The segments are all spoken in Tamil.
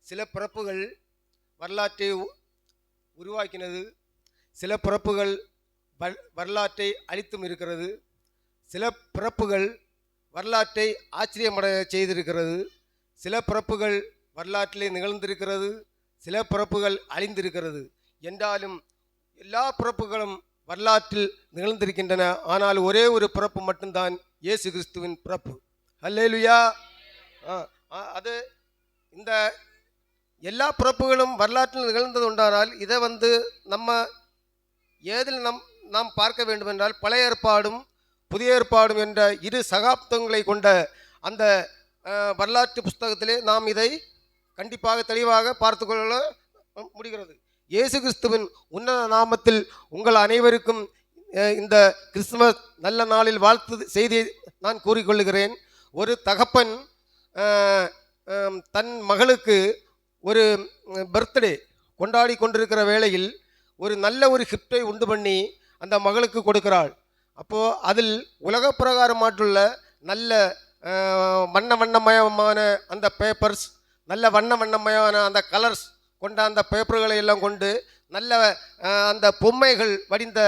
சில பிறப்புகள் வரலாற்றை உருவாக்கினது, சில பிறப்புகள் வரலாற்றை அழித்தும் இருக்கிறது, சில பிறப்புகள் வரலாற்றை ஆச்சரியமடைய செய்திருக்கிறது, சில பிறப்புகள் வரலாற்றிலே நிகழ்ந்திருக்கிறது, சில பிறப்புகள் அழிந்திருக்கிறது. என்றாலும் எல்லா பிறப்புகளும் வரலாற்றில் நிகழ்ந்திருக்கின்றன. ஆனால் ஒரே ஒரு பிறப்பு மட்டும்தான் இயேசு கிறிஸ்துவின் பிறப்பு. அல்லேலூயா. அது இந்த எல்லா பிறப்புகளும் வரலாற்றில் நிகழ்ந்தது உண்டானால் இதை நம்ம ஏதில் நாம் பார்க்க வேண்டும் என்றால் பழைய ஏற்பாடும் புதிய ஏற்பாடும் என்ற இரு சகாப்தங்களை கொண்ட அந்த வரலாற்று புஸ்தகத்திலே நாம் இதை கண்டிப்பாக தெளிவாக பார்த்து கொள்ள முடிகிறது. இயேசு கிறிஸ்துவின் உன்னத நாமத்தில் உங்கள் அனைவருக்கும் இந்த கிறிஸ்துமஸ் நல்ல நாளில் வாழ்த்து செய்தியை நான் கூறிக்கொள்கிறேன். ஒரு தகப்பன் தன் மகளுக்கு ஒரு பர்த்டே கொண்டாடி கொண்டிருக்கிற வேளையில் ஒரு நல்ல ஒரு கிஃப்டை உண்டு பண்ணி அந்த மகளுக்கு கொடுக்கிறாள். அப்போது அதில் உலக பிரகாரமாட்டுள்ள நல்ல வண்ணமயமான அந்த பேப்பர்ஸ், நல்ல வண்ணமயமான அந்த கலர்ஸ் கொண்ட அந்த பேப்பர்களை எல்லாம் கொண்டு நல்ல அந்த பொம்மைகள் வடிந்த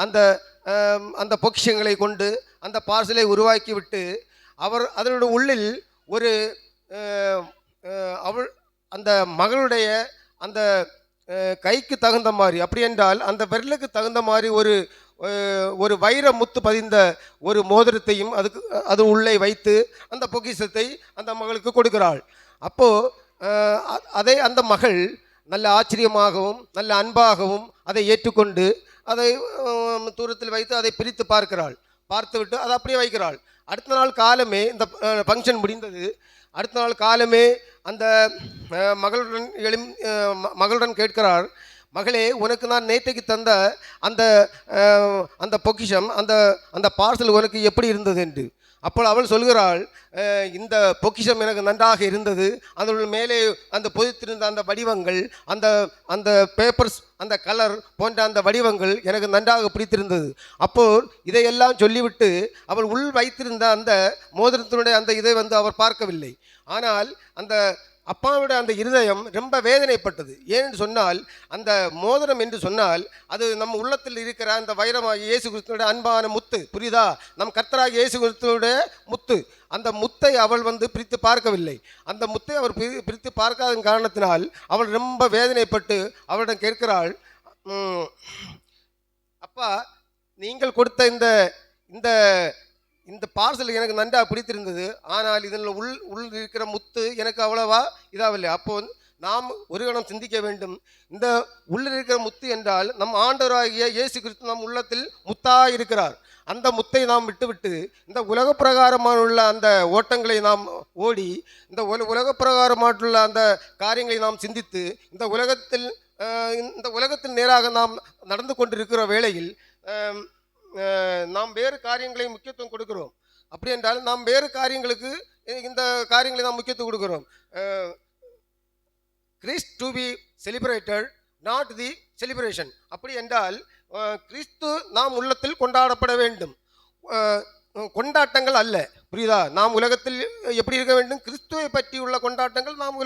அந்த அந்த பொக்கிஷங்களை கொண்டு அந்த பார்சலை உருவாக்கிவிட்டு அதனுடைய உள்ளில் ஒரு அவள் அந்த மகளுடைய அந்த கைக்கு தகுந்த மாதிரி, அப்படி என்றால் அந்த விரலுக்கு தகுந்த மாதிரி ஒரு வைர முத்து பதிந்த ஒரு மோதிரத்தையும் அது உள்ளே வைத்து அந்த பொக்கிஷத்தை அந்த மகளுக்கு கொடுக்கிறாள். அப்போது அதை அந்த மகள் நல்ல ஆச்சரியமாகவும் நல்ல அன்பாகவும் அதை ஏற்றுக்கொண்டு அதை தூரத்தில் வைத்து அதை பிரித்து பார்க்கிறாள். பார்த்துவிட்டு அதை அப்படியே வைக்கிறாள். அடுத்த நாள் காலமே இந்த ஃபங்க்ஷன் முடிந்தது. அடுத்த நாள் காலமே அந்த மகளுடன் கேட்கிறார், மகளே, உனக்கு நான் நேற்றைக்கு தந்த அந்த அந்த பொக்கிஷம் அந்த பார்சல் உனக்கு எப்படி இருந்தது என்று. அப்போ அவள் சொல்கிறாள், இந்த பொக்கிஷம் எனக்கு நன்றாக இருந்தது, அதனுடைய மேலே அந்த பொதித்திருந்த அந்த வடிவங்கள், அந்த அந்த பேப்பர்ஸ், அந்த கலர் போன்ற அந்த வடிவங்கள் எனக்கு நன்றாக பிடித்திருந்தது. அப்போது இதையெல்லாம் சொல்லிவிட்டு அவள் உள் வைத்திருந்த அந்த மோதிரத்தினுடைய அந்த இதை அவர் பார்க்கவில்லை. ஆனால் அந்த அப்பாவுடைய அந்த இருதயம் ரொம்ப வேதனைப்பட்டது. ஏன்னு சொன்னால் அந்த மோதிரம் என்று சொன்னால் அது நம்ம உள்ளத்தில் இருக்கிற அந்த வைரமாகி இயேசு கிறிஸ்துவோட அன்பான முத்து, புரியுதா? நம் கர்த்தராகிய இயேசு கிறிஸ்துவோட முத்து. அந்த முத்தை அவள் பிரித்து பார்க்கவில்லை. அந்த முத்தை அவர் பிரித்து பார்க்காத காரணத்தினால் அவள் ரொம்ப வேதனைப்பட்டு அவளிடம் கேட்கிறாள், அப்பா, நீங்கள் கொடுத்த இந்த இந்த பார்சல் எனக்கு நன்றாக பிடித்திருந்தது, ஆனால் இதில் உள் இருக்கிற முத்து எனக்கு அவ்வளவா இதாகவில்லை. அப்போது நாம் ஒரு கணம் சிந்திக்க வேண்டும். இந்த உள்ளில் இருக்கிற முத்து என்றால் நம் ஆண்டவராகிய இயேசு கிறிஸ்து நம் உள்ளத்தில் முத்தாக இருக்கிறார். அந்த முத்தை நாம் விட்டுவிட்டு இந்த உலக பிரகாரமான அந்த ஓட்டங்களை நாம் ஓடி இந்த உலக பிரகாரமாட்டுள்ள அந்த காரியங்களை நாம் சிந்தித்து இந்த உலகத்தில் நேராக நாம் நடந்து கொண்டிருக்கிற வேளையில் நாம் வேறு காரியங்களை முக்கியத்துவம் கொடுக்கிறோம். அப்படி என்றால் நாம் வேறு காரியங்களுக்கு இந்த காரியங்களை நாம் முக்கியத்துவம் கொடுக்கிறோம். Christ to be celebrated, not the celebration. அப்படி என்றால் கிறிஸ்து நாம் உள்ளத்தில் கொண்டாடப்பட வேண்டும், கொண்டாட்டங்கள் அல்ல. புரியுதா? நாம் உலகத்தில் எப்படி இருக்க வேண்டும்? கிறிஸ்துவை பற்றி உள்ள கொண்டாட்டங்கள் நாம்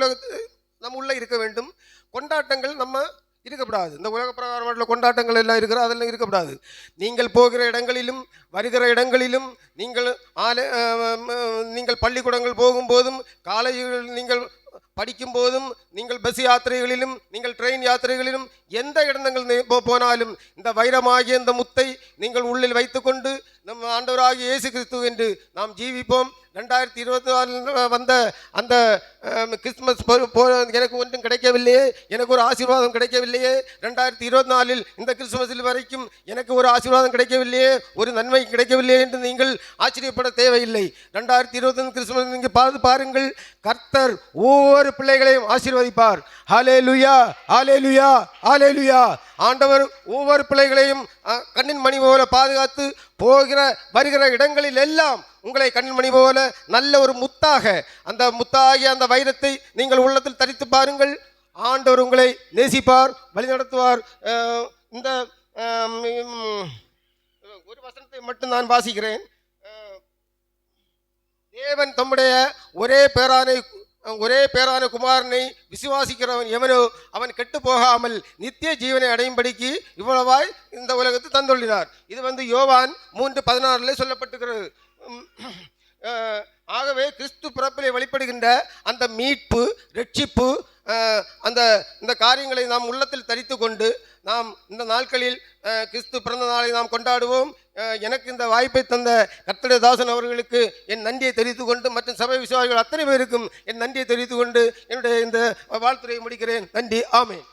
உள்ள இருக்க வேண்டும். கொண்டாட்டங்கள் நம்ம இருக்கப்படாது. இந்த உலக பிரகாரமான கொண்டாட்டங்கள் எல்லாம் அதெல்லாம் இருக்கப்படாது. நீங்கள் போகிற இடங்களிலும் வருகிற இடங்களிலும் நீங்கள் பள்ளிக்கூடங்கள் போகும்போதும் காலேஜுகள் நீங்கள் படிக்கும் போதும் நீங்கள் பஸ் யாத்திரைகளிலும் நீங்கள் ட்ரெயின் யாத்திரைகளிலும் எந்த இடங்கள் போனாலும் இந்த வைரமாகிய இந்த முத்தை நீங்கள் உள்ளில் வைத்துக்கொண்டு நம் ஆண்டவராகிய இயேசு கிறிஸ்து என்று நாம் ஜீவிப்போம். 2024 வந்த அந்த கிறிஸ்துமஸ் எனக்கு ஒன்றும் கிடைக்கவில்லையே, எனக்கு ஒரு ஆசீர்வாதம் கிடைக்கவில்லையே. 2024 இந்த கிறிஸ்துமஸில் வரைக்கும் எனக்கு ஒரு ஆசீர்வாதம் கிடைக்கவில்லையே, ஒரு நன்மை கிடைக்கவில்லையே என்று நீங்கள் ஆச்சரியப்பட தேவையில்லை. 2025 கிறிஸ்துமஸ் நீங்கள் பாருங்கள், கர்த்தர் ஒவ்வொரு பிள்ளைகளையும் ஆசீர்வதிப்பார். ஹல்லேலூயா, ஹல்லேலூயா, ஹல்லேலூயா. ஆண்டவர் ஒவ்வொரு பிள்ளைகளையும் கண்ணின் மணி போல பாதுகாத்து வருகிற இடங்களில் எல்லாம் உங்களை கண்ணின் மணி போல நல்ல ஒரு முத்தாக அந்த முத்தாகிய அந்த வைரத்தை நீங்கள் உள்ளத்தில் தரித்து பாருங்கள். ஆண்டவர் உங்களை நேசிப்பார், வழிநடத்துவார். இந்த ஒரு வசனத்தை மட்டும் நான் வாசிக்கிறேன். தேவன் தம்முடைய ஒரே பேரானை ஒரே பேரான குமாரனை விசுவாசிக்கிறவன் எவனோ அவன் கெட்டு போகாமல் நித்திய ஜீவனை அடையும்படிக்கு இவ்வளவாய் இந்த உலகத்தை தந்துள்ளினார். இது யோவான் 3:16 சொல்லப்பட்டிருக்கிறது. ஆகவே கிறிஸ்து பிறப்பிலே வெளிப்படுகின்ற அந்த மீட்பு, ரட்சிப்பு, இந்த காரியங்களை நாம் உள்ளத்தில் தரித்து கொண்டு நாம் இந்த நாட்களில் கிறிஸ்து பிறந்த நாளை நாம் கொண்டாடுவோம். எனக்கு இந்த வாய்ப்பை தந்த கர்த்தருடைய தாசன் அவர்களுக்கு என் நன்றியை தெரிவித்துக் கொண்டு, மற்றும் சபை விசுவாசிகள் அத்தனை பேருக்கும் என் நன்றியை தெரிவித்துக் கொண்டு என்னுடைய இந்த வாழ்த்துரையை முடிக்கிறேன். நன்றி. ஆமென்.